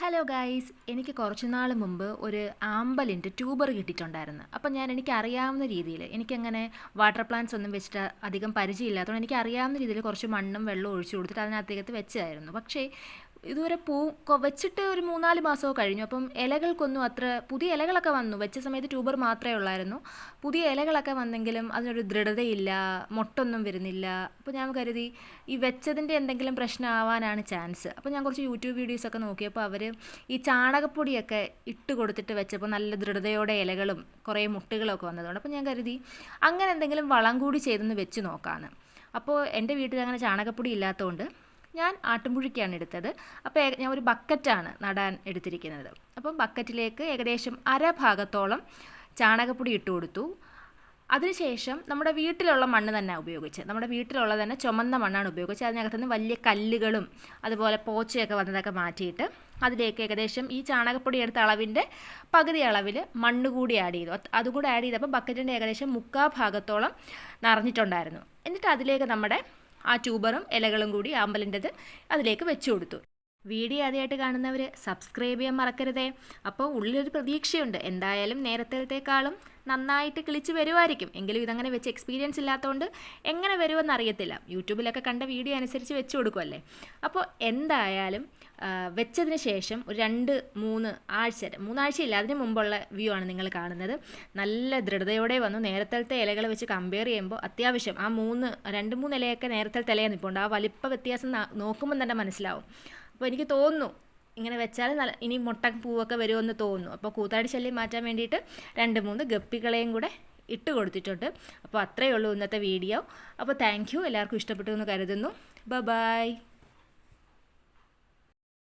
Hello guys, എനിക്ക് കുറച്ച് നാൾ മുമ്പ് ഒരു ആമ്പലിൻ്റെ ട്യൂബർ കിട്ടിയിട്ടുണ്ടായിരുന്നു. അപ്പം എനിക്ക് അറിയാവുന്ന രീതിയിൽ, എനിക്കങ്ങനെ വാട്ടർ പ്ലാന്റ്സ് ഒന്നും വെച്ചിട്ട് അധികം പരിചയമില്ലാത്തതുകൊണ്ട് എനിക്ക് അറിയാവുന്ന രീതിയിൽ കുറച്ച് മണ്ണും വെള്ളവും ഒഴിച്ചു കൊടുത്തിട്ട് അതിനകത്തേക്ക് വെച്ചതായിരുന്നു. പക്ഷേ ഇതുവരെ വെച്ചിട്ട് ഒരു 3-4 മാസമോ കഴിഞ്ഞു. അപ്പം ഇലകൾക്കൊന്നും അത്ര പുതിയ ഇലകളൊക്കെ വന്നു. വെച്ച സമയത്ത് ട്യൂബർ മാത്രമേ ഉള്ളായിരുന്നു. പുതിയ ഇലകളൊക്കെ വന്നെങ്കിലും അതിനൊരു ദൃഢതയില്ല, മൊട്ടൊന്നും വരുന്നില്ല. അപ്പോൾ ഞാൻ കരുതി ഈ വെച്ചതിൻ്റെ എന്തെങ്കിലും പ്രശ്നമാവാനാണ് ചാൻസ്. അപ്പോൾ ഞാൻ കുറച്ച് യൂട്യൂബ് വീഡിയോസൊക്കെ നോക്കിയപ്പോൾ അവർ ഈ ചാണകപ്പൊടിയൊക്കെ ഇട്ട് കൊടുത്തിട്ട് വെച്ചപ്പോൾ നല്ല ദൃഢതയോടെ ഇലകളും കുറേ മുട്ടുകളൊക്കെ വന്നതുകൊണ്ട് അപ്പോൾ ഞാൻ കരുതി അങ്ങനെ എന്തെങ്കിലും വളം കൂടി ചെയ്തൊന്ന് വെച്ച് നോക്കാമെന്ന്. അപ്പോൾ എൻ്റെ വീട്ടിൽ അങ്ങനെ ചാണകപ്പൊടി ഇല്ലാത്തതുകൊണ്ട് ഞാൻ ആട്ടുംപുഴുക്കാണ് എടുത്തത്. അപ്പോൾ ഞാൻ ഒരു ബക്കറ്റാണ് നടാൻ എടുത്തിരിക്കുന്നത്. അപ്പം ബക്കറ്റിലേക്ക് ഏകദേശം ഭാഗത്തോളം ചാണകപ്പൊടി ഇട്ട് കൊടുത്തു. അതിനുശേഷം നമ്മുടെ വീട്ടിലുള്ള മണ്ണ് തന്നെ ഉപയോഗിച്ച്, നമ്മുടെ വീട്ടിലുള്ള തന്നെ ചുമന്ന മണ്ണാണ് ഉപയോഗിച്ച് അതിനകത്തുനിന്ന് വലിയ കല്ലുകളും അതുപോലെ പോച്ചയൊക്കെ വന്നതൊക്കെ മാറ്റിയിട്ട് അതിലേക്ക് ഏകദേശം ഈ ചാണകപ്പൊടി എടുത്ത അളവിൻ്റെ പകുതി അളവിൽ മണ്ണ് കൂടി ആഡ് ചെയ്തു. അതുകൂടി ആഡ് ചെയ്തപ്പോൾ ബക്കറ്റിൻ്റെ ഏകദേശം 3/4 ഭാഗത്തോളം നിറഞ്ഞിട്ടുണ്ടായിരുന്നു. എന്നിട്ട് അതിലേക്ക് നമ്മുടെ ആ ട്യൂബറും ഇലകളും കൂടി ആമ്പലിൻ്റെത് അതിലേക്ക് വെച്ചു കൊടുത്തു. വീഡിയോ ആദ്യമായിട്ട് കാണുന്നവർ സബ്സ്ക്രൈബ് ചെയ്യാൻ മറക്കരുതേ. അപ്പോൾ ഉള്ളിലൊരു പ്രതീക്ഷയുണ്ട്, എന്തായാലും നേരത്തേക്കാളും നന്നായിട്ട് കിളിച്ച് വരുമായിരിക്കും. എങ്കിലും ഇതങ്ങനെ വെച്ച് എക്സ്പീരിയൻസ് ഇല്ലാത്തതുകൊണ്ട് എങ്ങനെ വരുമെന്ന് അറിയത്തില്ല. യൂട്യൂബിലൊക്കെ കണ്ട വീഡിയോ അനുസരിച്ച് വെച്ച് കൊടുക്കുമല്ലേ. അപ്പോൾ എന്തായാലും വെച്ചതിന് ശേഷം ഒരു 2-3 ആഴ്ചയില്ല അതിന് മുമ്പുള്ള വ്യൂ ആണ് നിങ്ങൾ കാണുന്നത്. നല്ല ദൃഢതയോടെ വന്നു. നേരത്തെ ഇലകൾ വെച്ച് കമ്പയർ ചെയ്യുമ്പോൾ അത്യാവശ്യം ആ 2-3 ഇലയൊക്കെ നേരത്തെ ഇലയാണ് നിൽപ്പുണ്ട്. ആ വലിപ്പ വ്യത്യാസം നോക്കുമ്പോൾ തന്നെ മനസ്സിലാവും. അപ്പോൾ എനിക്ക് തോന്നുന്നു ഇങ്ങനെ വെച്ചാൽ ഇനി മുട്ട പൂവൊക്കെ വരുമെന്ന് തോന്നുന്നു. അപ്പോൾ കൂത്താടി ശല്യം മാറ്റാൻ വേണ്ടിയിട്ട് 2-3 ഗപ്പികളെയും കൂടെ ഇട്ട് കൊടുത്തിട്ടുണ്ട്. അപ്പോൾ അത്രയേ ഉള്ളൂ ഇന്നത്തെ വീഡിയോ. അപ്പോൾ താങ്ക് യു, എല്ലാവർക്കും ഇഷ്ടപ്പെട്ടു എന്ന് കരുതുന്നു. ബൈ.